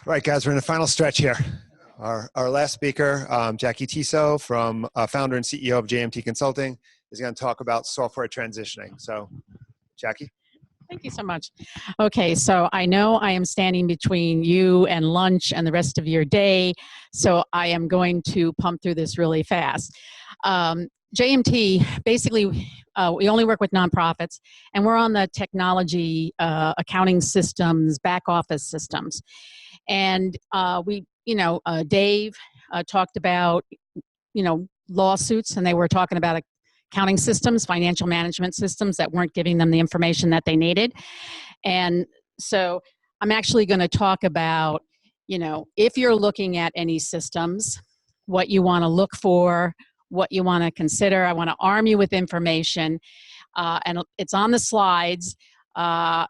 Right, guys, we're in the final stretch here. Our last speaker, Jackie Tiso, from founder and CEO of JMT Consulting, is going to talk about software transitioning. So, Jackie. Thank you so much. Okay, so I know I am standing between you and lunch and the rest of your day, so I am going to pump through this really fast. JMT, basically, we only work with nonprofits, and we're on the technology, accounting systems, back office systems. And Dave talked about, lawsuits, and they were talking about accounting systems, financial management systems that weren't giving them the information that they needed. And so I'm actually going to talk about, if you're looking at any systems, what you want to look for, what you want to consider. I want to arm you with information, and it's on the slides.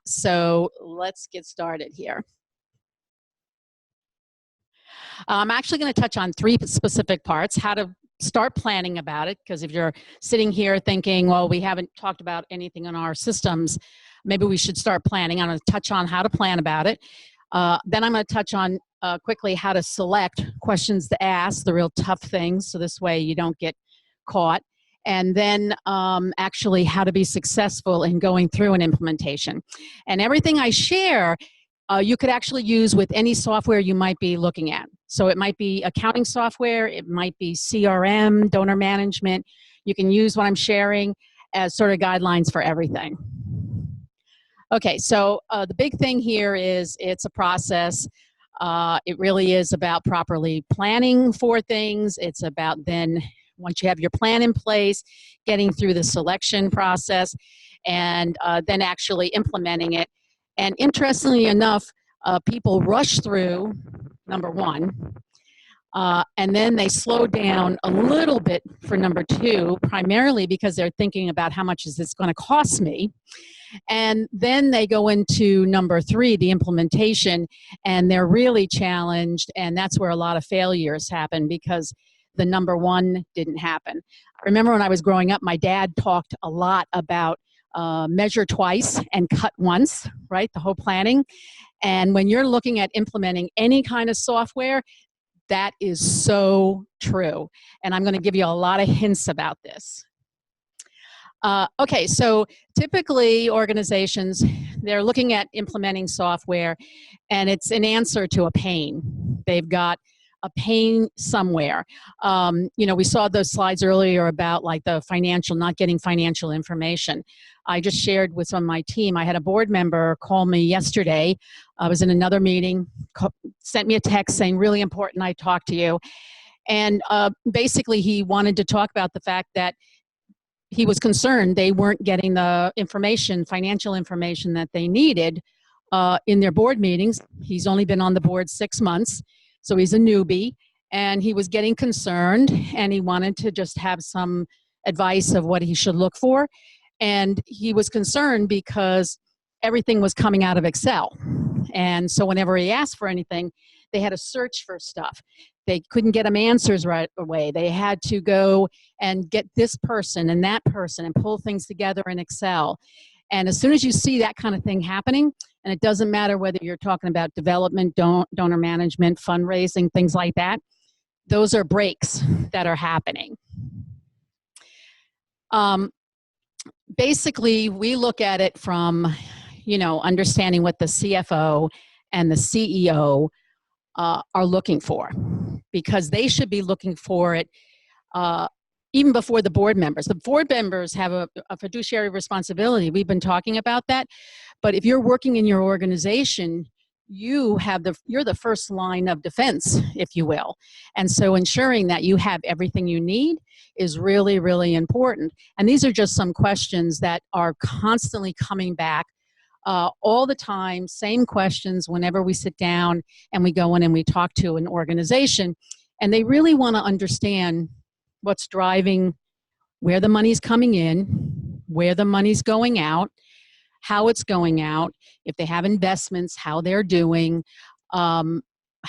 So let's get started here. I'm actually going to touch on three specific parts: how to start planning about it, because if you're sitting here thinking, well, we haven't talked about anything on our systems, maybe we should start planning. I'm going to touch on how to plan about it. Then I'm going to touch on quickly how to select questions to ask, the real tough things, so this way you don't get caught. And then actually how to be successful in going through an implementation. And everything I share, you could actually use with any software you might be looking at. So it might be accounting software, it might be CRM, donor management. You can use what I'm sharing as sort of guidelines for everything. Okay, so the big thing here is it's a process. It really is about properly planning for things. It's about then, once you have your plan in place, getting through the selection process, and then actually implementing it. And interestingly enough, people rush through number one, and then they slow down a little bit for number two, primarily because they're thinking about how much is this going to cost me. And then they go into number three, the implementation, and they're really challenged, and that's where a lot of failures happen because the number one didn't happen. I remember when I was growing up, my dad talked a lot about measure twice and cut once, right? The whole planning. And when you're looking at implementing any kind of software, that is so true. And I'm going to give you a lot of hints about this. Okay, so typically organizations, they're looking at implementing software, and it's an answer to a pain. They've got a pain somewhere. We saw those slides earlier about like the financial, not getting financial information. I just shared with some of my team, I had a board member call me yesterday. I was in another meeting, sent me a text saying, really important, I talked to you. And basically he wanted to talk about the fact that he was concerned they weren't getting the information, financial information that they needed in their board meetings. He's only been on the board 6 months. So he's a newbie, and he was getting concerned, and he wanted to just have some advice of what he should look for. And he was concerned because everything was coming out of Excel. And so whenever he asked for anything, they had to search for stuff. They couldn't get him answers right away. They had to go and get this person and that person and pull things together in Excel. And as soon as you see that kind of thing happening, and it doesn't matter whether you're talking about development, donor management, fundraising, things like that, those are breaks that are happening. Basically, we look at it from, understanding what the CFO and the CEO are looking for, because they should be looking for it even before the board members. The board members have a fiduciary responsibility. We've been talking about that. But if you're working in your organization, you're the first line of defense, if you will. And so ensuring that you have everything you need is really, really important. And these are just some questions that are constantly coming back all the time, same questions whenever we sit down and we go in and we talk to an organization. And they really want to understand what's driving, where the money's coming in, where the money's going out, how it's going out, if they have investments, how they're doing, how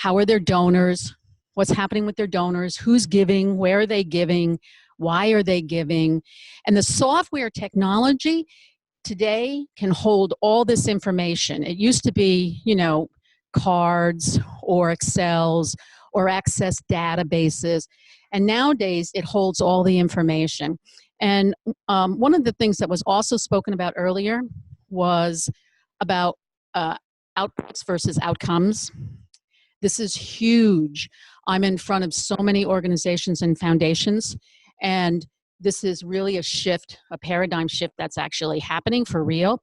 are their donors, what's happening with their donors, who's giving, where are they giving, why are they giving. And the software technology today can hold all this information. It used to be, cards or Excels or access databases. And nowadays, it holds all the information. And one of the things that was also spoken about earlier was about outputs versus outcomes. This is huge. I'm in front of so many organizations and foundations, and this is really a shift, a paradigm shift that's actually happening for real.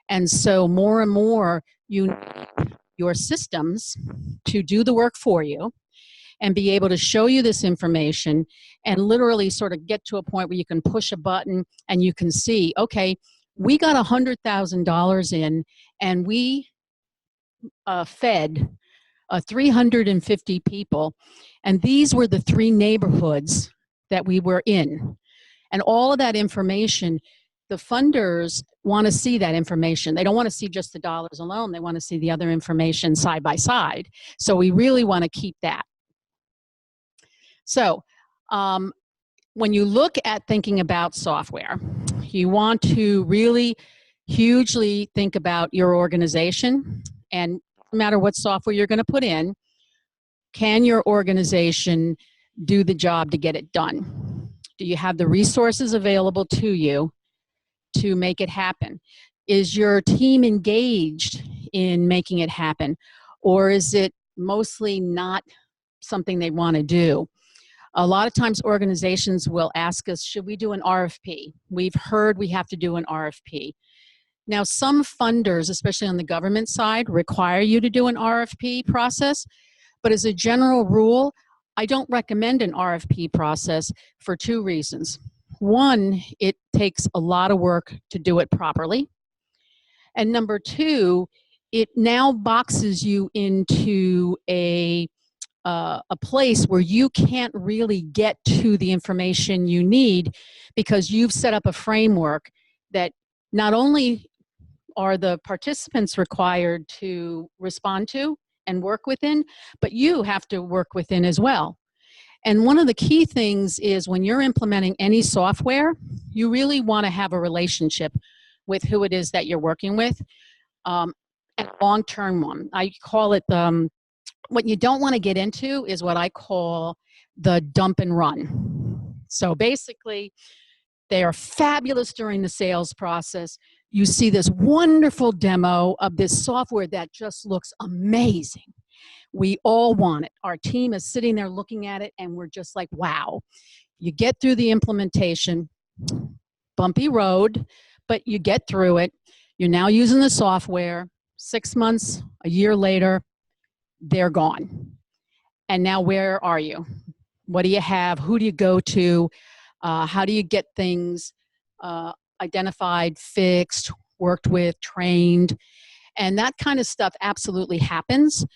And so more and more, you need your systems to do the work for you and be able to show you this information and literally sort of get to a point where you can push a button and you can see, okay, we got $100,000 in and we fed 350 people, and these were the 3 neighborhoods that we were in. And all of that information, the funders want to see that information. They don't want to see just the dollars alone. They want to see the other information side by side. So we really want to keep that. So when you look at thinking about software, you want to really hugely think about your organization, and no matter what software you're going to put in, can your organization do the job to get it done? Do you have the resources available to you to make it happen? Is your team engaged in making it happen? Or is it mostly not something they want to do? A lot of times organizations will ask us, should we do an RFP? We've heard we have to do an RFP. Now, some funders, especially on the government side, require you to do an RFP process, but as a general rule, I don't recommend an RFP process for 2 reasons. One, it takes a lot of work to do it properly. And number 2, it now boxes you into a place where you can't really get to the information you need because you've set up a framework that not only are the participants required to respond to and work within, but you have to work within as well. And one of the key things is when you're implementing any software, you really want to have a relationship with who it is that you're working with, and a long-term one. I call it, what you don't want to get into is what I call the dump and run. So basically, they are fabulous during the sales process. You see this wonderful demo of this software that just looks amazing. We all want it. Our team is sitting there looking at it and we're just like, wow. You get through the implementation, bumpy road, but you get through it. You're now using the software. 6 months, a year later, they're gone. And now where are you? What do you have? Who do you go to? How do you get things identified, fixed, worked with, trained? And that kind of stuff absolutely happens.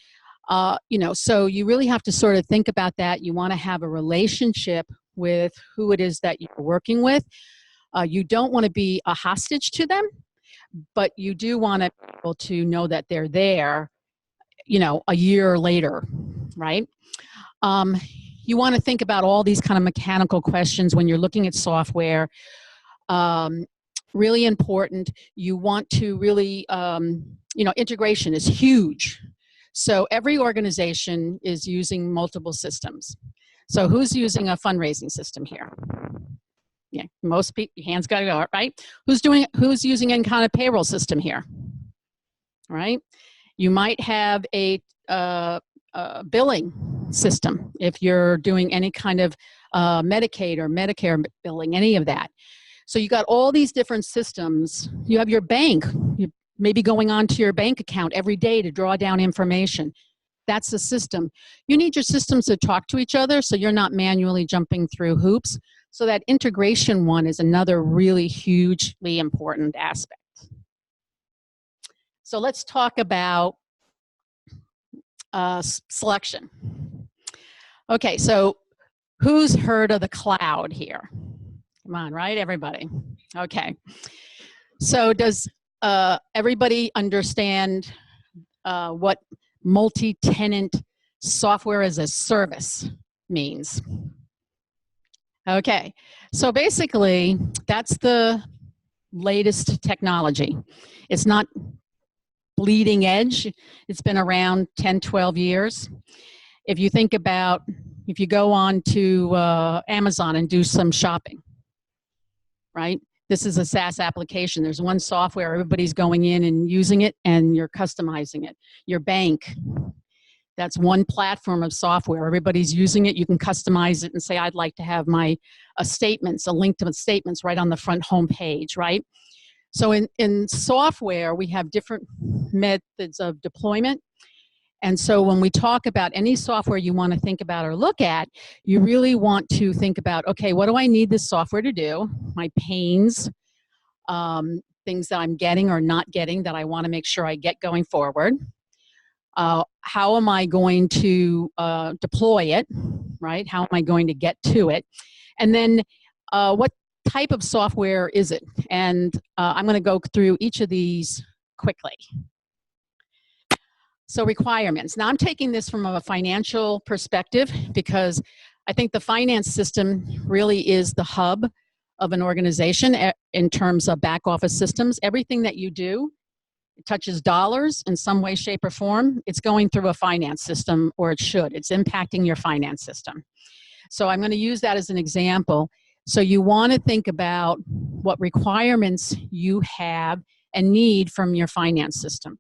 So you really have to sort of think about that. You want to have a relationship with who it is that you're working with. You don't want to be a hostage to them, but you do want to be able to know that they're there, a year later, right? You want to think about all these kind of mechanical questions when you're looking at software. Really important. You want to really, integration is huge. So every organization is using multiple systems. So who's using a fundraising system here? Yeah, most people, hands got to go, right? Who's using any kind of payroll system here? Right? You might have a billing system if you're doing any kind of Medicaid or Medicare billing, any of that. So you got all these different systems. You have your bank. You may be going on to your bank account every day to draw down information. That's the system. You need your systems to talk to each other so you're not manually jumping through hoops. So that integration one is another really hugely important aspect. So let's talk about selection. Okay, so who's heard of the cloud here? Come on, right, everybody? Okay. So does everybody understand what multi-tenant software as a service means? Okay, so basically that's the latest technology. It's not bleeding edge. It's been around 10, 12 years. If you think about, if you go on to Amazon and do some shopping, right? This is a SaaS application. There's one software, everybody's going in and using it, and you're customizing it. Your bank, that's one platform of software. Everybody's using it. You can customize it and say, I'd like to have my statements, a link to the statements right on the front home page, right? So in software, we have different methods of deployment. And so when we talk about any software you want to think about or look at, you really want to think about, okay, what do I need this software to do? My pains, things that I'm getting or not getting that I want to make sure I get going forward. How am I going to deploy it, right? How am I going to get to it? And then what type of software is it? And I'm going to go through each of these quickly. So requirements. Now I'm taking this from a financial perspective because I think the finance system really is the hub of an organization in terms of back office systems. Everything that you do, it touches dollars in some way, shape, or form. It's going through a finance system, or it should. It's impacting your finance system. So I'm going to use that as an example. So you want to think about what requirements you have and need from your finance system.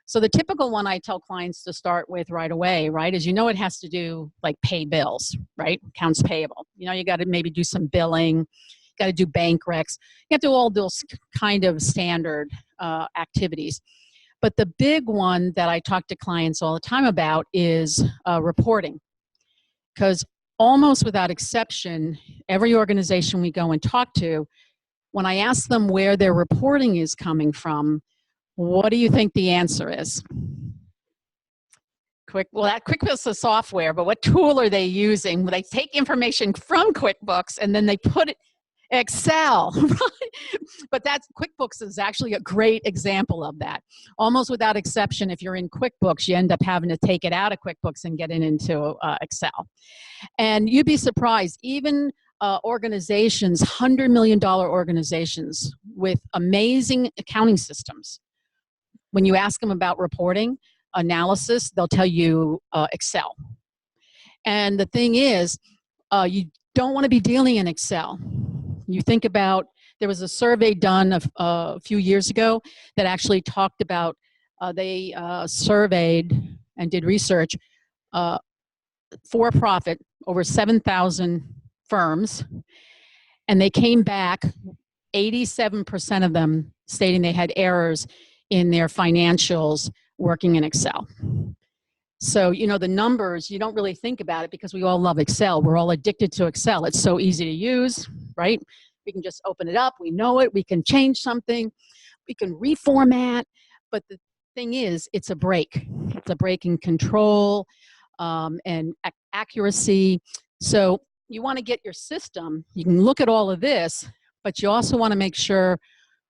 So the typical one I tell clients to start with right away, right, is it has to do like pay bills, right? Accounts payable. You got to maybe do some billing, got to do bank recs. You have to do all those kind of standard activities. But the big one that I talk to clients all the time about is reporting. Because almost without exception, every organization we go and talk to, when I ask them where their reporting is coming from, what do you think the answer is? QuickBooks is software, but what tool are they using? They take information from QuickBooks and then they put it Excel, right? But QuickBooks is actually a great example of that. Almost without exception, if you're in QuickBooks, you end up having to take it out of QuickBooks and get it into Excel. And you'd be surprised, even organizations, $100 million organizations with amazing accounting systems, when you ask them about reporting, analysis, they'll tell you Excel. And the thing is, you don't want to be dealing in Excel. You think about, there was a survey done a few years ago that actually talked about, they surveyed and did research for profit, over 7,000 firms, and they came back, 87% of them stating they had errors in their financials working in Excel. So, the numbers, you don't really think about it because we all love Excel. We're all addicted to Excel. It's so easy to use, right? We can just open it up. We know it. We can change something. We can reformat. But the thing is, it's a break. It's a break in control and accuracy. So you want to get your system. You can look at all of this, but you also want to make sure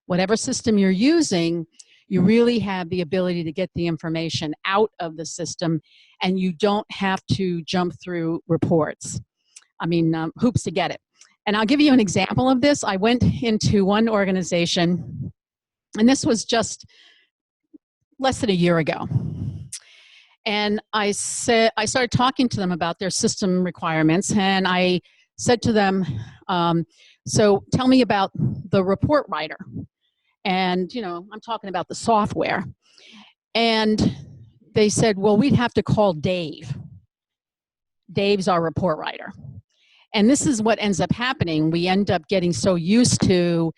whatever system you're using, you really have the ability to get the information out of the system, and you don't have to jump through reports. Hoops to get it. And I'll give you an example of this. I went into one organization, and this was just less than a year ago. And I started talking to them about their system requirements, and I said to them, so tell me about the report writer. And, I'm talking about the software. And they said, well, we'd have to call Dave. Dave's our report writer. And this is what ends up happening. We end up getting so used to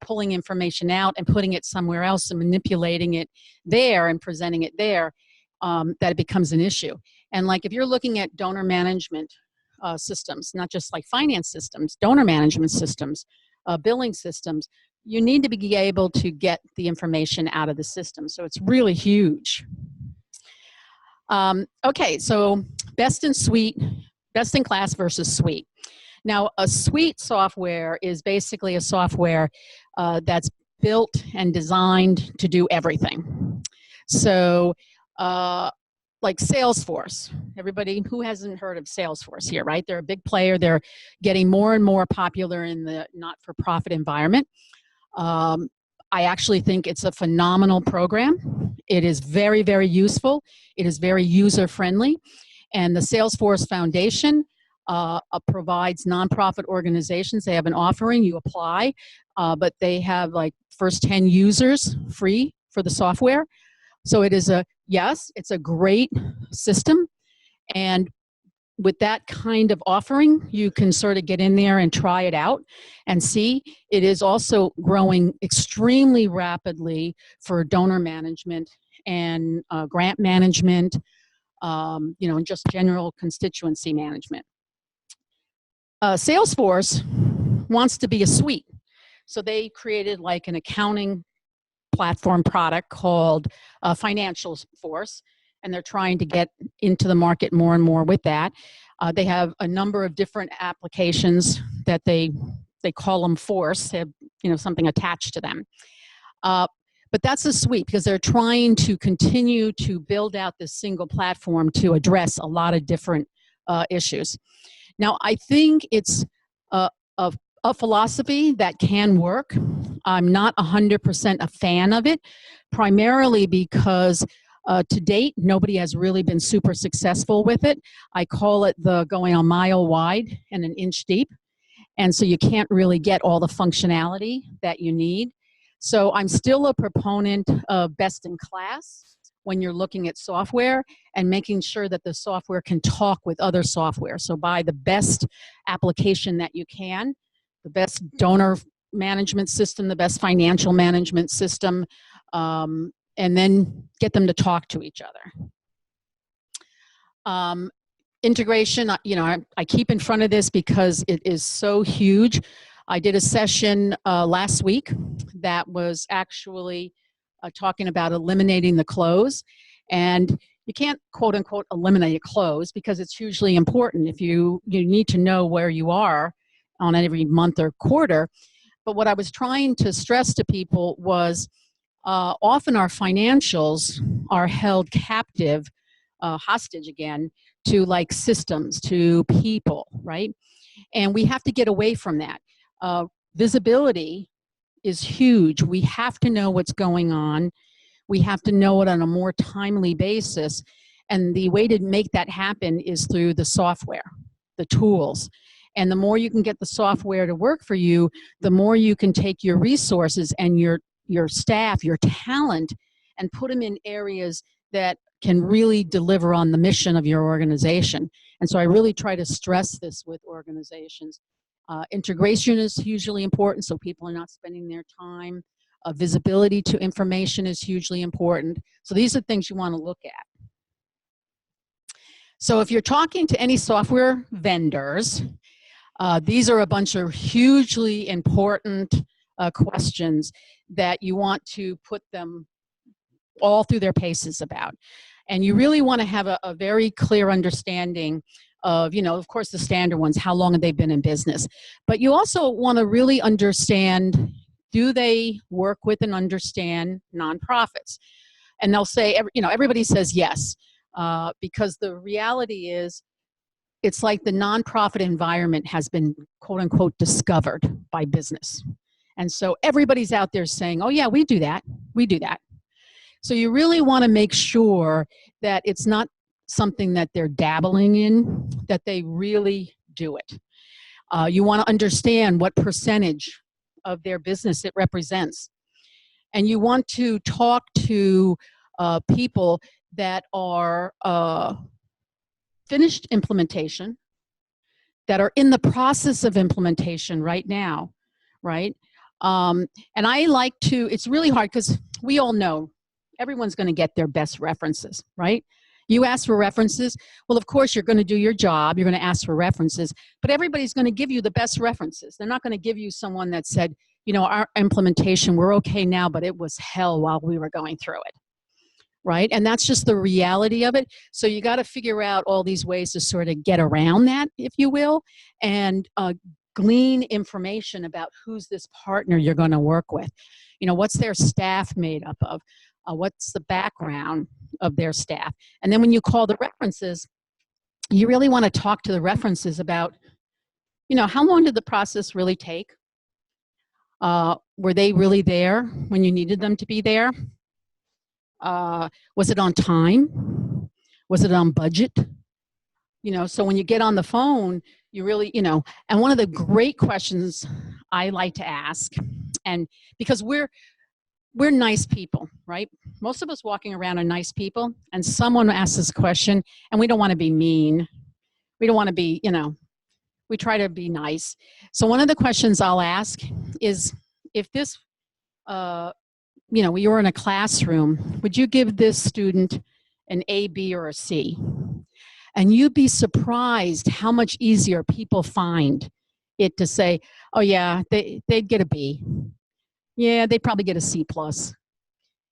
pulling information out and putting it somewhere else and manipulating it there and presenting it there that it becomes an issue. And like if you're looking at donor management systems, not just like finance systems, donor management systems, billing systems, you need to be able to get the information out of the system. So it's really huge. Okay, so best in class versus suite. Now, a suite software is basically a software that's built and designed to do everything. So like Salesforce, everybody who hasn't heard of Salesforce here, right? They're a big player. They're getting more and more popular in the not-for-profit environment. I actually think it's a phenomenal program. It is very, very useful. It is very user-friendly. And the Salesforce Foundation provides nonprofit organizations. They have an offering, you apply, but they have like first 10 users free for the software. So it is yes, it's a great system. And with that kind of offering, you can sort of get in there and try it out and see. It is also growing extremely rapidly for donor management and grant management, and just general constituency management. Salesforce wants to be a suite. So they created like an accounting platform product called Financial Force, and they're trying to get into the market more and more with that. They have a number of different applications that they call them Force. They have something attached to them. But that's a suite because they're trying to continue to build out this single platform to address a lot of different issues. Now, I think it's a philosophy that can work. I'm not 100% a fan of it, primarily because to date, nobody has really been super successful with it. I call it the going a mile wide and an inch deep. And so you can't really get all the functionality that you need. So I'm still a proponent of Bestinclass when you're looking at software and making sure that the software can talk with other software. So buy the best application that you can, the best donor management system, the best financial management system, and then get them to talk to each other. Integration, I keep in front of this because it is so huge. I did a session last week that was actually talking about eliminating the close. And you can't, quote unquote, eliminate a close because it's hugely important. If you need to know where you are on every month or quarter. But what I was trying to stress to people was often our financials are held captive, hostage again, to like systems, to people, right? And we have to get away from that. Visibility is huge. We have to know what's going on. We have to know it on a more timely basis. And the way to make that happen is through the software, the tools. And the more you can get the software to work for you, the more you can take your resources and your staff, your talent, and put them in areas that can really deliver on the mission of your organization. And so I really try to stress this with organizations. Integration is hugely important, so people are not spending their time. Visibility to information is hugely important. So these are things you want to look at. So if you're talking to any software vendors, these are a bunch of hugely important questions that you want to put them all through their paces about. And you really want to have a very clear understanding of, of course, the standard ones, how long have they been in business. But you also want to really understand, do they work with and understand nonprofits? And they'll say, everybody says yes, because the reality is, it's like the nonprofit environment has been, quote unquote, discovered by business. And so everybody's out there saying, oh yeah, we do that, we do that. So you really want to make sure that it's not something that they're dabbling in, that they really do it. You want to understand what percentage of their business it represents. And you want to talk to people that are finished implementation, that are in the process of implementation right now, right? And I like to, it's really hard because we all know everyone's going to get their best references, right? You ask for references. Well, of course, you're going to do your job. You're going to ask for references, but everybody's going to give you the best references. They're not going to give you someone that said, our implementation, we're okay now, but it was hell while we were going through it, right? And that's just the reality of it. So you got to figure out all these ways to sort of get around that, if you will, and glean information about who's this partner you're going to work with. What's their staff made up of? What's the background of their staff? And then when you call the references, you really want to talk to the references about, how long did the process really take? Were they really there when you needed them to be there? Was it on time? Was it on budget? You know, so when you get on the phone, you really, you know, and one of the great questions I like to ask, and because we're nice people, right? Most of us walking around are nice people, and someone asks this question, and we don't want to be mean. We don't want to be, you know, we try to be nice. So one of the questions I'll ask is, if this, you know, you were in a classroom, would you give this student an A, B, or a C? And you'd be surprised how much easier people find it to say, oh yeah, they'd get a B. Yeah, they'd probably get a C plus.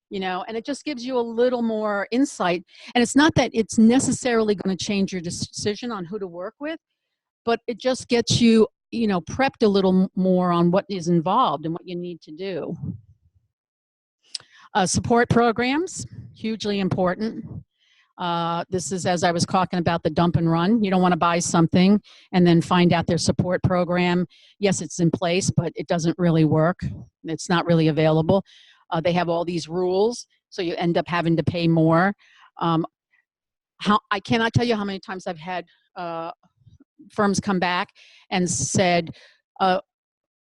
You know, and it just gives you a little more insight. And it's not that it's necessarily going to change your decision on who to work with, but it just gets you, you know, prepped a little more on what is involved and what you need to do. Support programs, hugely important. This is, as I was talking about, the dump and run. You don't want to buy something and then find out their support program. Yes, it's in place, but it doesn't really work. It's not really available. They have all these rules, so you end up having to pay more. I cannot tell you how many times I've had firms come back and said,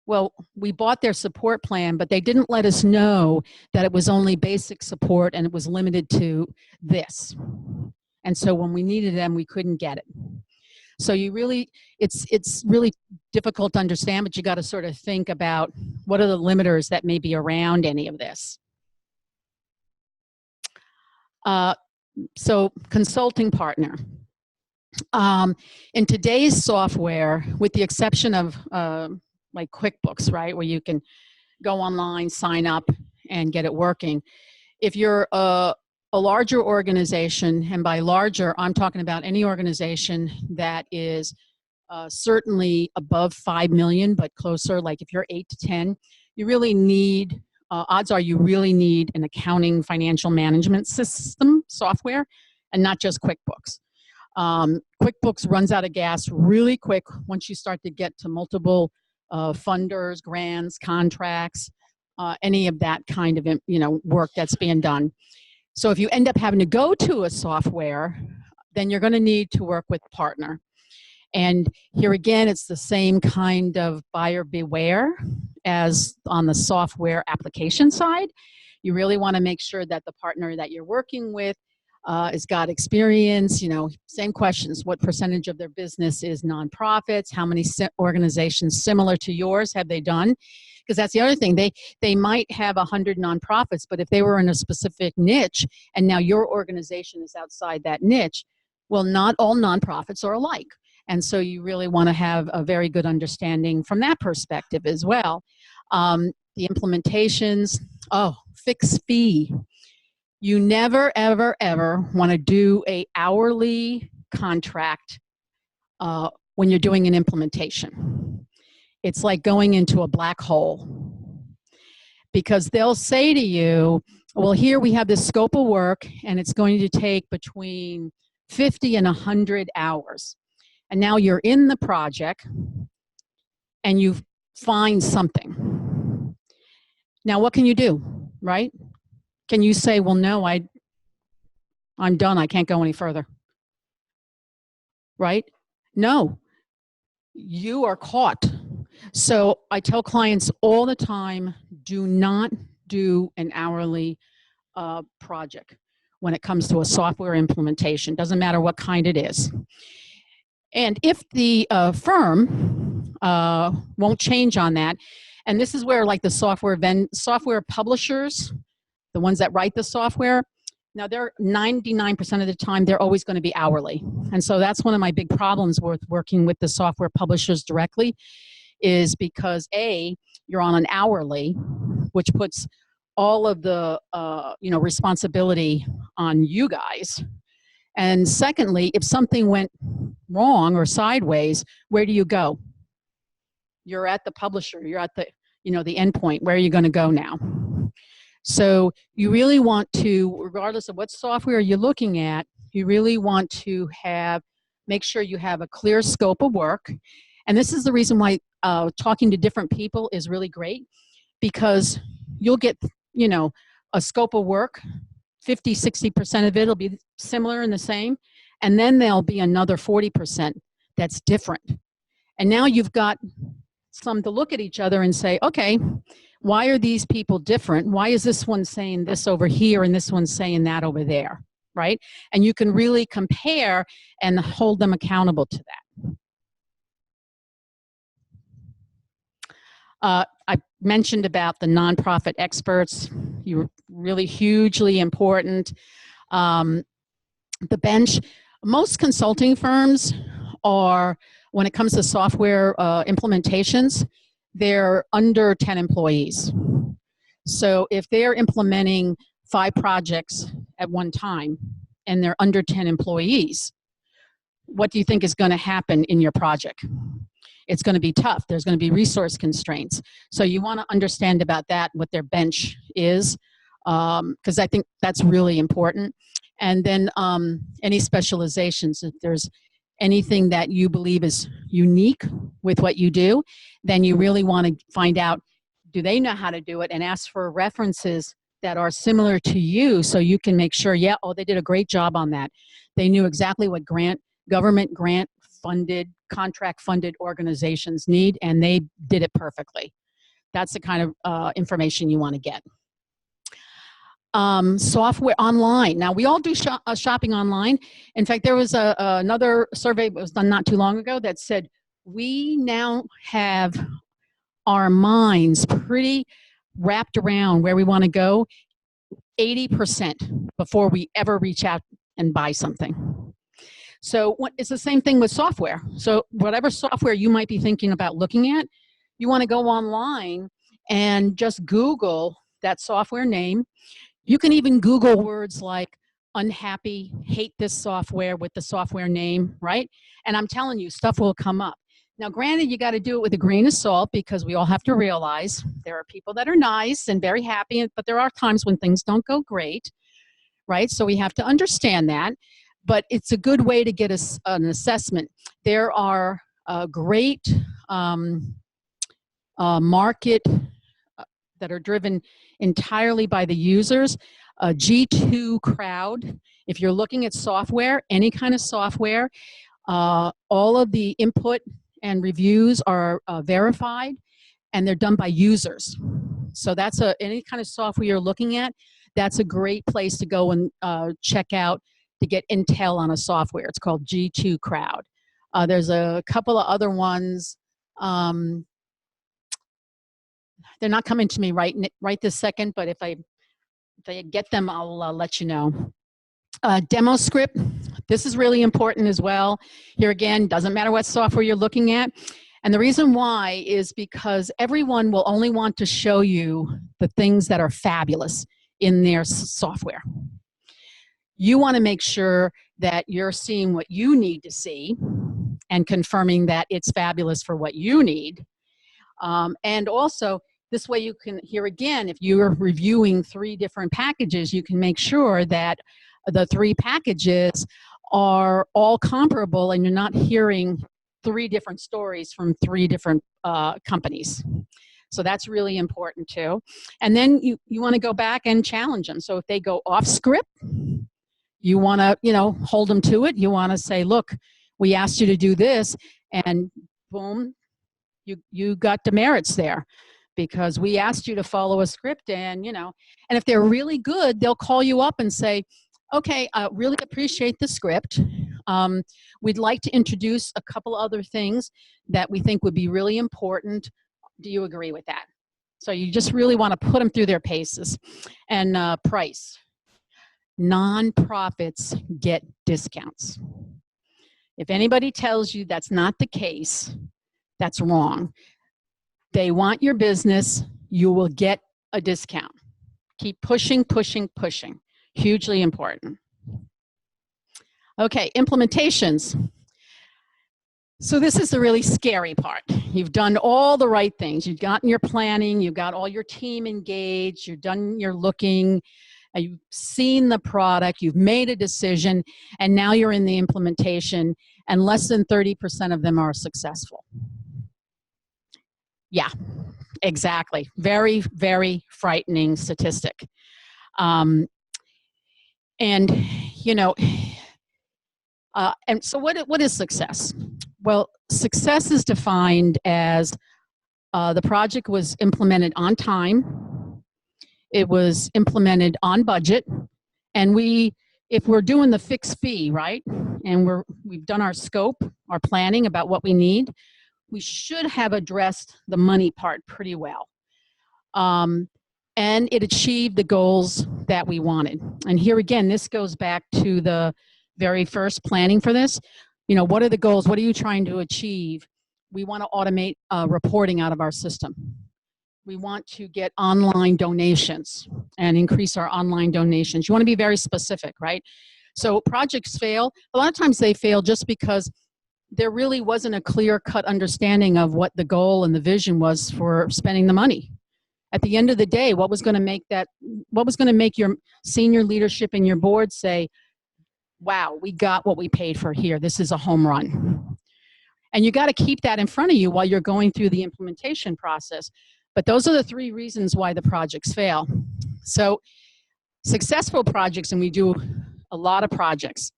well, we bought their support plan, but they didn't let us know that it was only basic support and it was limited to this. And so when we needed them, we couldn't get it. So you really, it's really difficult to understand, but you got to sort of think about what are the limiters that may be around any of this. So consulting partner. In today's software, with the exception of like QuickBooks, right, where you can go online, sign up, and get it working. If you're a larger organization, and by larger, I'm talking about any organization that is certainly above 5 million, but closer, like if you're 8 to 10, you really need, odds are you really need an accounting financial management system software, and not just QuickBooks. QuickBooks runs out of gas really quick once you start to get to multiple funders, grants, contracts, any of that kind of, you know, work that's being done. So if you end up having to go to a software, then you're going to need to work with a partner. And here again, it's the same kind of buyer beware as on the software application side. You really want to make sure that the partner that you're working with has got experience, you know, same questions. What percentage of their business is nonprofits? How many organizations similar to yours have they done? Because that's the other thing. They might have 100 nonprofits, but if they were in a specific niche and now your organization is outside that niche, well, not all nonprofits are alike. And so you really want to have a very good understanding from that perspective as well. The implementations, fixed fee. You never, ever, ever want to do an hourly contract when you're doing an implementation. It's like going into a black hole, because they'll say to you, well, here we have this scope of work and it's going to take between 50 and 100 hours. And now you're in the project and you find something. Now what can you do, right? Can you say, well, no, I'm done, I can't go any further, right? No, you are caught. So I tell clients all the time, do not do an hourly project when it comes to a software implementation. Doesn't matter what kind it is. And if the firm won't change on that, and this is where like the software publishers, the ones that write the software, now they're 99% of the time, they're always going to be hourly. And so that's one of my big problems with working with the software publishers directly, is because A, you're on an hourly, which puts all of the responsibility on you guys. And secondly, if something went wrong or sideways, where do you go? You're at the publisher, you're at the endpoint. Where are you going to go now? So you really want to, regardless of what software you're looking at, you really want to make sure you have a clear scope of work. And this is the reason why talking to different people is really great, because you'll get, you know, a scope of work, 50, 60% of it will be similar and the same. And then there'll be another 40% that's different. And now you've got some to look at each other and say, okay, why are these people different? Why is this one saying this over here and this one saying that over there, right? And you can really compare and hold them accountable to that. I mentioned about the nonprofit experts. You're really hugely important. The bench, most consulting firms are, when it comes to software implementations, they're under 10 employees. So if they're implementing 5 projects at one time and they're under 10 employees, what do you think is going to happen in your project? It's going to be tough. There's going to be resource constraints. So you want to understand about that, what their bench is, because I think that's really important. And then any specializations, if there's anything that you believe is unique with what you do, then you really want to find out, do they know how to do it, and ask for references that are similar to you so you can make sure, yeah, oh, they did a great job on that. They knew exactly what government grant funded, contract funded organizations need, and they did it perfectly. That's the kind of information you want to get. Software online. Now, we all do shopping online. In fact, there was another survey that was done not too long ago that said we now have our minds pretty wrapped around where we want to go 80% before we ever reach out and buy something. So it's the same thing with software. So whatever software you might be thinking about looking at, you want to go online and just Google that software name. You can even Google words like unhappy, hate this software with the software name, right? And I'm telling you, stuff will come up. Now, granted, you got to do it with a grain of salt, because we all have to realize there are people that are nice and very happy, but there are times when things don't go great, right? So we have to understand that. But it's a good way to get an assessment. There are great market that are driven entirely by the users. G2 crowd, if you're looking at software, any kind of software, all of the input and reviews are verified, and they're done by users. So that's any kind of software you're looking at, that's a great place to go and check out to get intel on a software. It's called G2 crowd. There's a couple of other ones. They're not coming to me right this second, but if I get them, I'll let you know. Demo script, this is really important as well. Here again, doesn't matter what software you're looking at. And the reason why is because everyone will only want to show you the things that are fabulous in their software. You want to make sure that you're seeing what you need to see and confirming that it's fabulous for what you need. And also, this way you can, here again, if you're reviewing 3 different packages, you can make sure that the 3 packages are all comparable and you're not hearing 3 different stories from 3 different companies. So that's really important too. And then you want to go back and challenge them. So if they go off script, you want to, hold them to it. You want to say, look, we asked you to do this, and boom, you got demerits there, because we asked you to follow a script, and and if they're really good, they'll call you up and say, okay, I really appreciate the script. We'd like to introduce a couple other things that we think would be really important. Do you agree with that? So you just really want to put them through their paces. And price. Nonprofits get discounts. If anybody tells you that's not the case, that's wrong. They want your business, you will get a discount. Keep pushing, pushing, pushing. Hugely important. Okay, implementations. So this is the really scary part. You've done all the right things. You've gotten your planning, you've got all your team engaged, you've done your looking, you've seen the product, you've made a decision, and now you're in the implementation, and less than 30% of them are successful. Yeah, Exactly. Very, very frightening statistic. And, you know, and so what is success? Well, success is defined as the project was implemented on time, it was implemented on budget, and if we're doing the fixed fee, right, and we've done our scope, our planning about what we need, we should have addressed the money part pretty well. And it achieved the goals that we wanted. And here again, this goes back to the very first planning for this. You know, what are the goals? What are you trying to achieve? We want to automate reporting out of our system. We want to get online donations and increase our online donations. You want to be very specific, right? So projects fail. A lot of times they fail just because there really wasn't a clear-cut understanding of what the goal and the vision was for spending the money. At the end of the day, what was going to make your senior leadership and your board say, wow, we got what we paid for here. This is a home run. And you got to keep that in front of you while you're going through the implementation process. But those are the 3 reasons why the projects fail. So successful projects, and we do a lot of projects,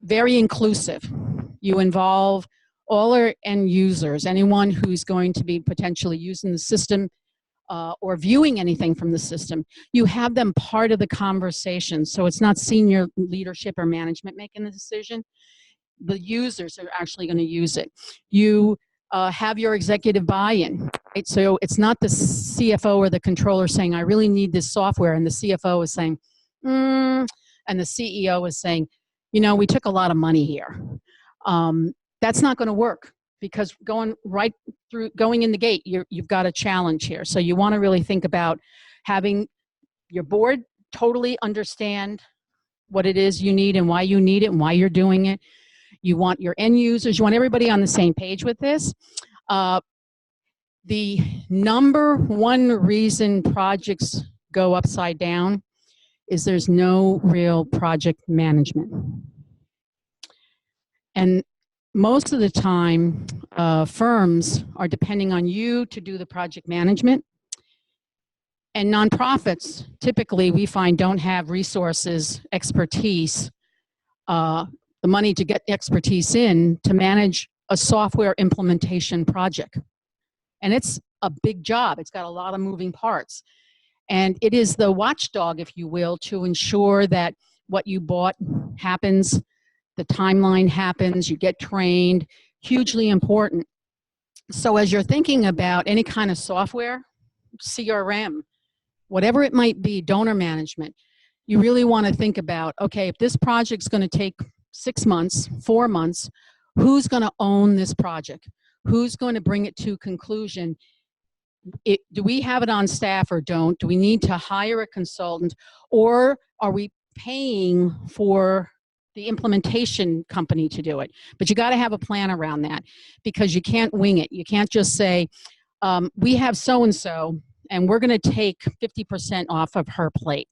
very inclusive. You involve all our end users, anyone who's going to be potentially using the system or viewing anything from the system. You have them part of the conversation, so it's not senior leadership or management making the decision. The users are actually going to use it. You have your executive buy-in, right? So it's not the CFO or the controller saying, I really need this software, and the CFO is saying, and the CEO is saying, you know, we took a lot of money here. That's not going to work, because going in the gate, you've got a challenge here. So you want to really think about having your board totally understand what it is you need and why you need it and why you're doing it. You want your end users, you want everybody on the same page with this. The number 1 reason projects go upside down is there's no real project management. And most of the time, firms are depending on you to do the project management. And nonprofits, typically, we find, don't have resources, expertise, the money to get expertise in to manage a software implementation project. And it's a big job. It's got a lot of moving parts. And it is the watchdog, if you will, to ensure that what you bought happens, the timeline happens, you get trained, hugely important. So as you're thinking about any kind of software, CRM, whatever it might be, donor management, you really want to think about, okay, if this project's going to take 6 months, 4 months, who's going to own this project? Who's going to bring it to conclusion? Do we have it on staff or don't? Do we need to hire a consultant, or are we paying for the implementation company to do it? But you got to have a plan around that, because you can't wing it. You can't just say, we have so-and-so, and we're going to take 50% off of her plate.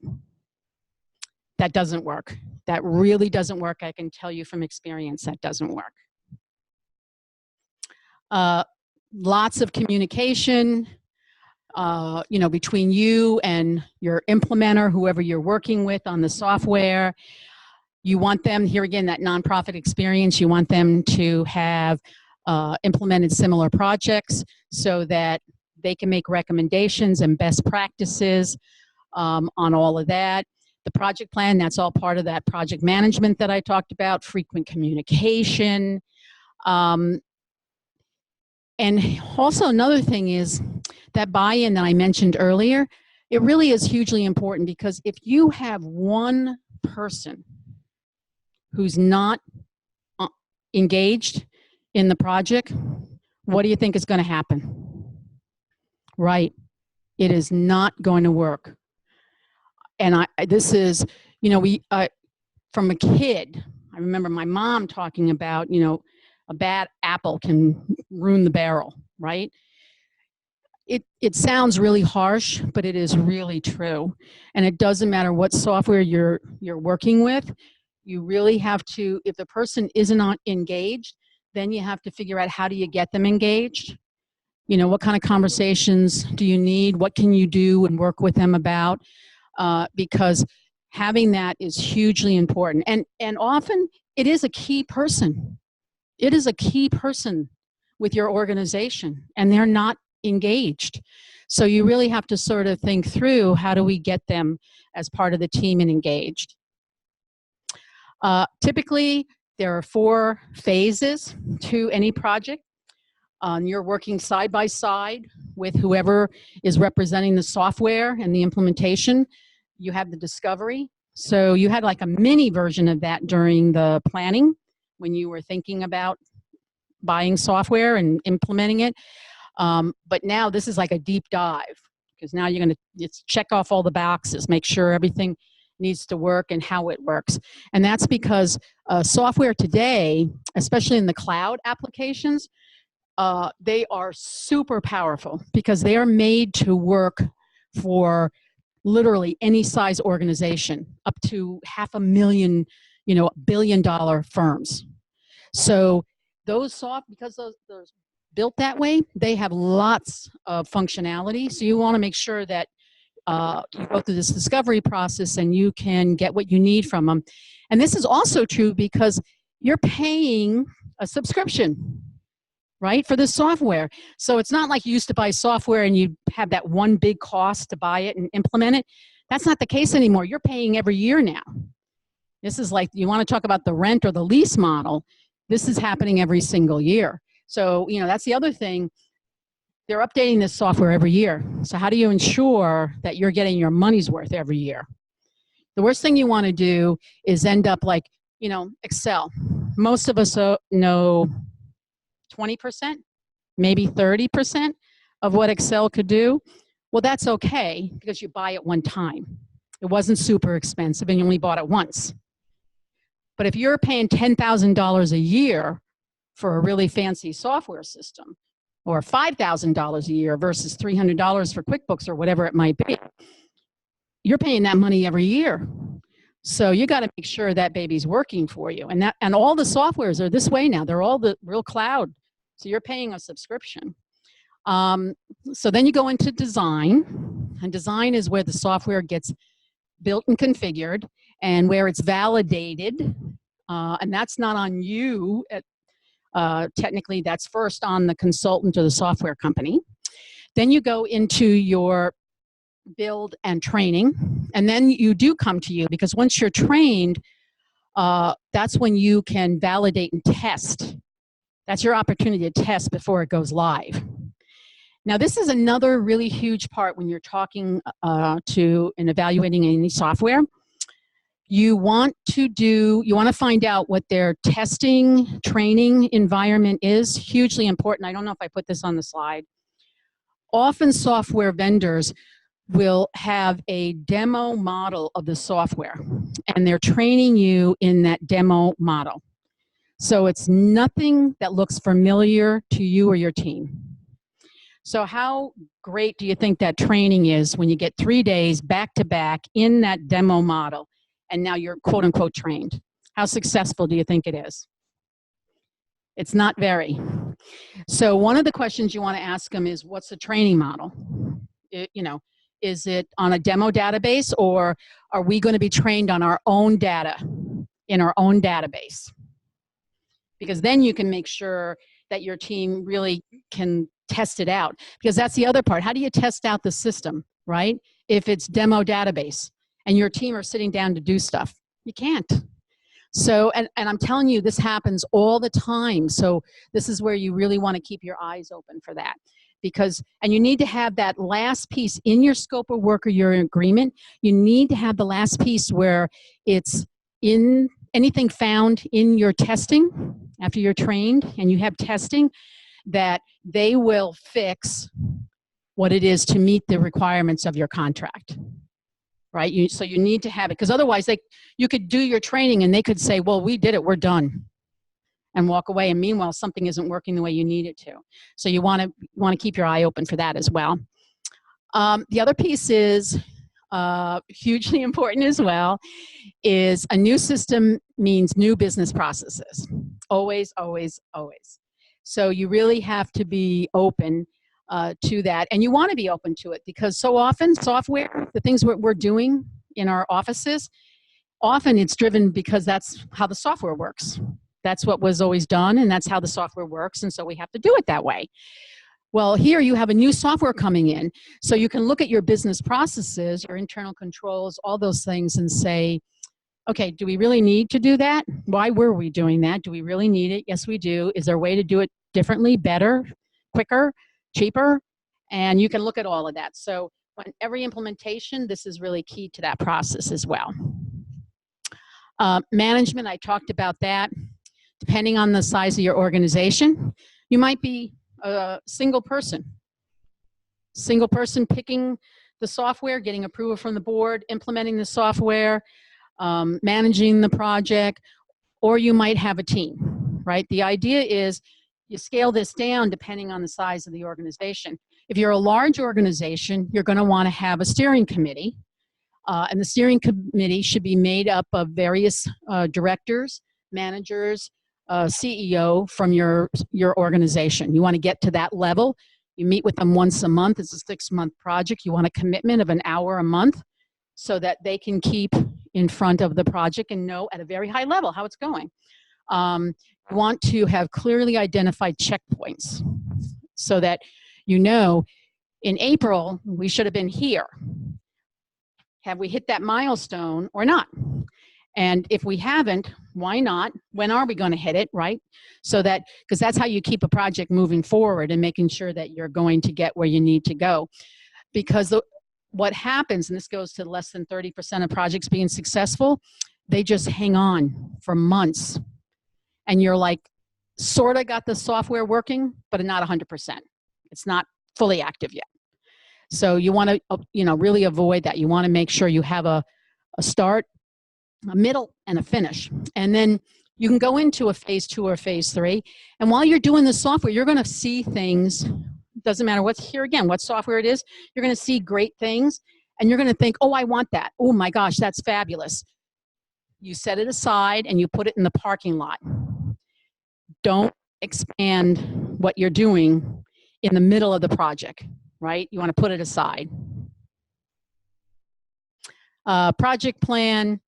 That doesn't work. That really doesn't work. I can tell you from experience that doesn't work. Lots of communication, you know, between you and your implementer, whoever you're working with on the software. You want them, here again, that nonprofit experience, you want them to have implemented similar projects so that they can make recommendations and best practices on all of that. The project plan, that's all part of that project management that I talked about, frequent communication. And also another thing is that buy-in that I mentioned earlier, it really is hugely important, because if you have one person who's not engaged in the project, what do you think is going to happen? Right. It is not going to work. And this is, you know, from a kid, I remember my mom talking about, you know, a bad apple can ruin the barrel, right? It sounds really harsh, but it is really true. And it doesn't matter what software you're working with. You really have to, if the person isn't engaged, then you have to figure out how do you get them engaged. You know, what kind of conversations do you need? What can you do and work with them about? Because having that is hugely important. And often it is a key person. It is a key person with your organization, and they're not engaged. So you really have to sort of think through, how do we get them as part of the team and engaged? Typically, there are 4 phases to any project. You're working side by side with whoever is representing the software and the implementation. You have the discovery. So you had like a mini version of that during the planning when you were thinking about buying software and implementing it. But now this is like a deep dive, because now you're going to check off all the boxes, make sure everything needs to work and how it works. And that's because software today, especially in the cloud applications, they are super powerful because they are made to work for literally any size organization, up to $500,000, billion-dollar firms. So because those built that way, they have lots of functionality. So you want to make sure that you go through this discovery process and you can get what you need from them. And this is also true because you're paying a subscription, right, for the software. So it's not like you used to buy software and you have that one big cost to buy it and implement it. That's not the case anymore. You're paying every year now. This is like, you want to talk about the rent or the lease model. This is happening every single year. So, that's the other thing. They're updating this software every year. So how do you ensure that you're getting your money's worth every year? The worst thing you want to do is end up like, Excel. Most of us know 20%, maybe 30% of what Excel could do. Well, that's okay because you buy it one time. It wasn't super expensive and you only bought it once. But if you're paying $10,000 a year for a really fancy software system, or $5,000 a year versus $300 for QuickBooks or whatever it might be, you're paying that money every year. So you got to make sure that baby's working for you. And all the softwares are this way now. They're all the real cloud. So you're paying a subscription. So then you go into design. And design is where the software gets built and configured and where it's validated. And that's not on you. Technically, that's first on the consultant or the software company. Then you go into your build and training, and then you do come to you, because once you're trained, that's when you can validate and test. That's your opportunity to test before it goes live. Now, this is another really huge part when you're talking to and evaluating any software. You want to find out what their testing, training environment is. Hugely important. I don't know if I put this on the slide. Often software vendors will have a demo model of the software, and they're training you in that demo model. So it's nothing that looks familiar to you or your team. So how great do you think that training is when you get 3 days back to back in that demo model, and now you're quote unquote trained? How successful do you think it is? It's not very. So one of the questions you want to ask them is, what's the training model? Is it on a demo database, or are we going to be trained on our own data in our own database? Because then you can make sure that your team really can test it out. Because that's the other part. How do you test out the system, right? If it's demo database and your team are sitting down to do stuff, you can't. So, and I'm telling you, this happens all the time. So this is where you really want to keep your eyes open for that. And you need to have that last piece in your scope of work or your agreement. You need to have the last piece where it's in anything found in your testing after you're trained and you have testing, that they will fix what it is to meet the requirements of your contract, right? So you need to have it, because otherwise you could do your training and they could say, well, we did it, we're done, and walk away. And meanwhile, something isn't working the way you need it to. So you want to keep your eye open for that as well. The other piece is hugely important as well, is a new system means new business processes. Always, always, always. So you really have to be open to that. And you want to be open to it because so often software, the things we're doing in our offices, often it's driven because that's how the software works. That's what was always done, and that's how the software works, and so we have to do it that way. Well, here you have a new software coming in, so you can look at your business processes, your internal controls, all those things, and say, okay, do we really need to do that? Why were we doing that? Do we really need it? Yes, we do. Is there a way to do it differently, better, quicker, cheaper? And you can look at all of that. So when every implementation, this is really key to that process as well. Management, I talked about that. Depending on the size of your organization, you might be a single person picking the software, getting approval from the board, implementing the software, managing the project, or you might have a team, right? The idea is you scale this down depending on the size of the organization. If you're a large organization, you're going to want to have a steering committee, and the steering committee should be made up of various directors, managers, CEO from your organization. You want to get to that level. You meet with them once a month. It's a 6-month project. You want a commitment of an hour a month so that they can keep in front of the project and know at a very high level how it's going. You want to have clearly identified checkpoints so that you know in April we should have been here. Have we hit that milestone or not? And if we haven't, why not? When are we going to hit it, right? So that, because that's how you keep a project moving forward and making sure that you're going to get where you need to go. Because what happens, and this goes to less than 30% of projects being successful, they just hang on for months. And you're like, sort of got the software working, but not 100%. It's not fully active yet. So you want to, really avoid that. You want to make sure you have a start, a middle, and a finish. And then you can go into a phase 2 or phase 3. And while you're doing the software, you're going to see things. Doesn't matter what software it is. You're going to see great things. And you're going to think, oh, I want that. Oh, my gosh, that's fabulous. You set it aside and you put it in the parking lot. Don't expand what you're doing in the middle of the project, right? You want to put it aside. Project plan.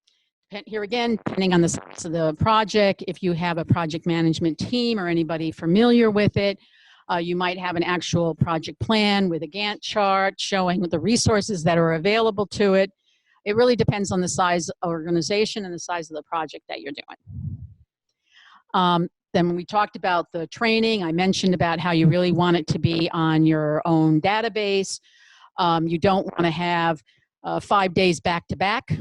Here again, depending on the size of the project, if you have a project management team or anybody familiar with it, you might have an actual project plan with a Gantt chart showing the resources that are available to it. It really depends on the size of organization and the size of the project that you're doing. Then when we talked about the training, I mentioned about how you really want it to be on your own database. You don't want to have 5 days back to back,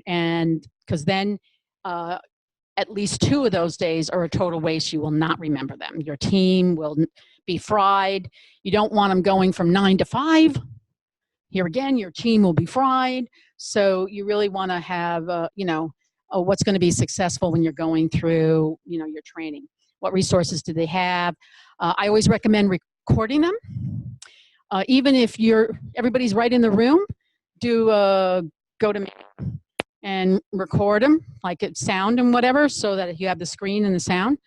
and because then at least 2 of those days are a total waste. You will not remember them. Your team will be fried. You don't want them going from 9 to 5. Here again, your team will be fried. So you really want to have, what's going to be successful when you're going through, your training. What resources do they have? I always recommend recording them. Even if everybody's right in the room, do go to me and record them, like it's sound and whatever, so that you have the screen and the sound,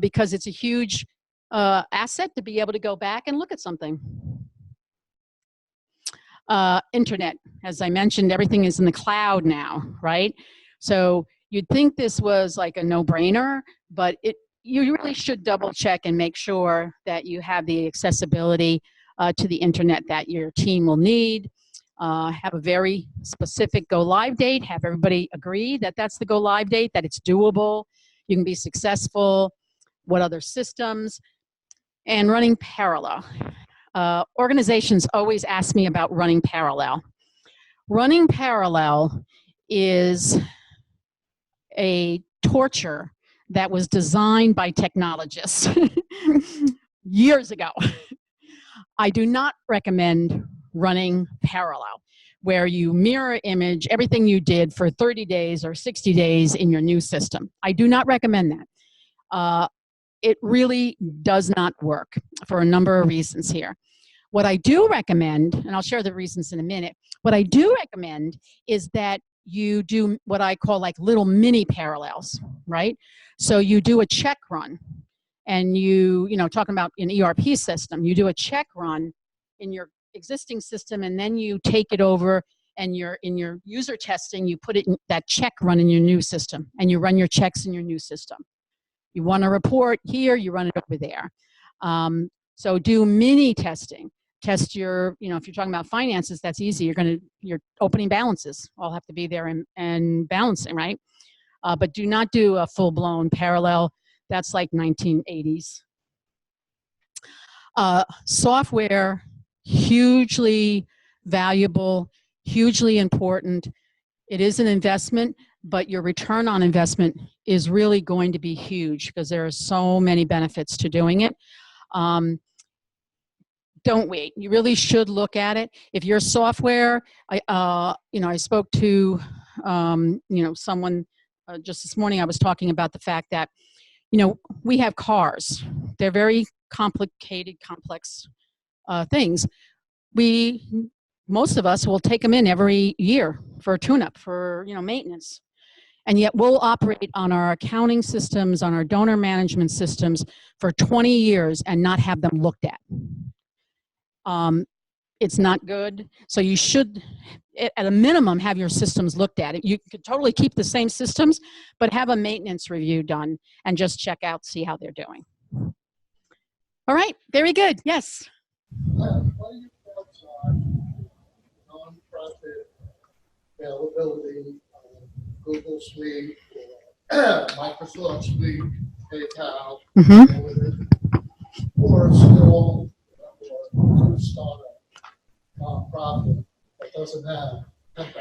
because it's a huge asset to be able to go back and look at something. Internet, as I mentioned, everything is in the cloud now, right? So you'd think this was like a no-brainer, but you really should double check and make sure that you have the accessibility to the internet that your team will need. Have a very specific go live date, have everybody agree that that's the go live date, that it's doable, you can be successful, what other systems, and running parallel. Organizations always ask me about running parallel. Running parallel is a torture that was designed by technologists years ago. I do not recommend running parallel, where you mirror image everything you did for 30 days or 60 days in your new system. I do not recommend that. It really does not work for a number of reasons here. What I do recommend, and I'll share the reasons in a minute, what I do recommend is that you do what I call like little mini parallels, right? So you do a check run and you know, talking about an ERP system, you do a check run in your existing system, and then you take it over, and in your user testing, you put it in that check run in your new system, and you run your checks in your new system. You want to report here, you run it over there. So do mini testing. Test your, you know, if you're talking about finances, that's easy. Your opening balances all have to be there and balancing, right? But do not do a full-blown parallel. That's like 1980s. Software, hugely valuable, hugely important. It is an investment, but your return on investment is really going to be huge because there are so many benefits to doing it. Don't wait. You really should look at it. If your software, I spoke to, someone just this morning. I was talking about the fact that, we have cars. They're very complicated, complex things. Most of us will take them in every year for a tune-up, for maintenance, and yet we'll operate on our accounting systems, on our donor management systems for 20 years and not have them looked at. It's not good. So you should, at a minimum, have your systems looked at. You could totally keep the same systems, but have a maintenance review done and just check out, see how they're doing. All right, very good. Yes. What are your thoughts on nonprofit availability, Google Suite, Microsoft Suite, PayPal, or still to start a nonprofit that doesn't have $10,000?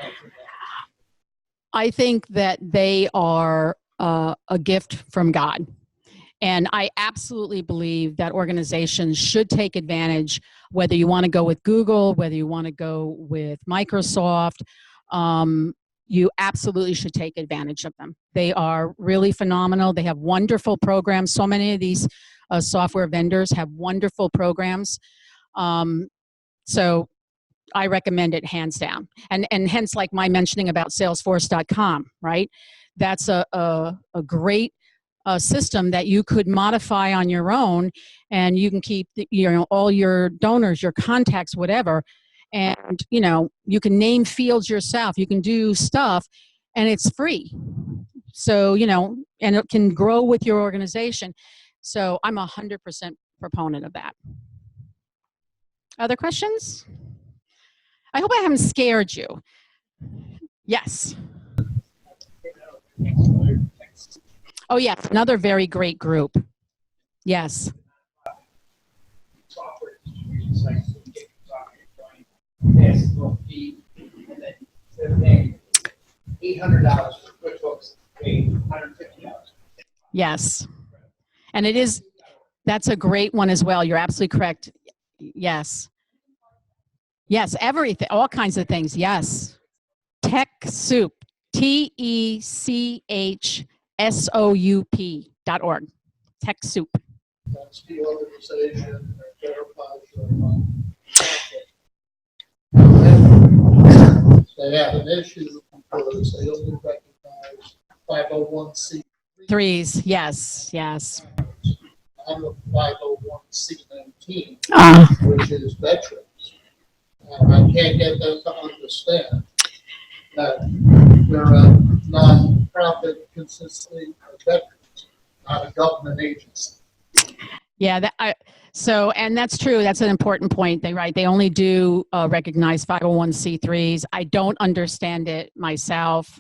I think that they are a gift from God. And I absolutely believe that organizations should take advantage, whether you want to go with Google, whether you want to go with Microsoft, you absolutely should take advantage of them. They are really phenomenal. They have wonderful programs. So many of these software vendors have wonderful programs. So I recommend it hands down. And hence, like my mentioning about Salesforce.com, right? That's a great system that you could modify on your own, and you can keep all your donors, your contacts, whatever, and you can name fields yourself. You can do stuff, and it's free. So and it can grow with your organization. So I'm 100% proponent of that. Other questions? I hope I haven't scared you. Yes. Oh, yes, another very great group. Yes. Software distribution sites, so you get your software going, fee, and then instead of paying $800 for QuickBooks, pay $150. Yes. And that's a great one as well. You're absolutely correct. Yes. Yes, everything, all kinds of things. Yes. TechSoup, TechSoup.org. TechSoup. That's the organization that verifies they have an issue because they only recognize 501c3s. Threes, yes. I'm a 501c19, which is veterans. And I can't get them to understand that they're a non-profit consistently of veterans, not a government agency. Yeah, and that's true. That's an important point. They only do recognize 501c3s. I don't understand it myself.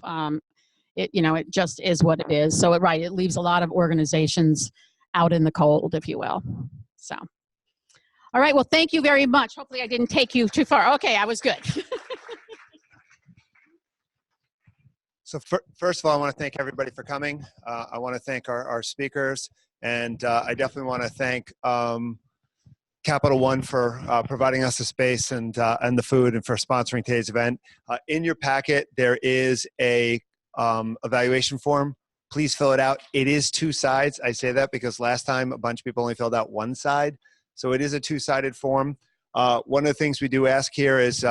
It just is what it is. So it leaves a lot of organizations out in the cold, if you will. So, all right. Well, thank you very much. Hopefully I didn't take you too far. Okay, I was good. So first of all, I want to thank everybody for coming. I want to thank our speakers, and I definitely want to thank Capital One for providing us the space and the food, and for sponsoring today's event. In your packet, there is a evaluation form. Please fill it out. It is 2 sides. I say that because last time a bunch of people only filled out 1 side. So it is a 2-sided form. One of the things we do ask here is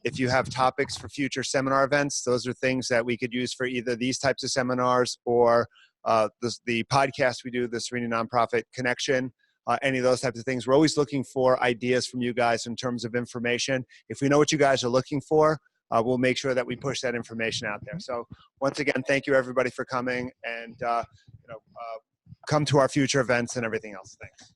if you have topics for future seminar events, those are things that we could use for either these types of seminars or the podcast we do, the Cerini Nonprofit Connection, any of those types of things. We're always looking for ideas from you guys in terms of information. If we know what you guys are looking for, we'll make sure that we push that information out there. So once again, thank you everybody for coming, and come to our future events and everything else. Thanks.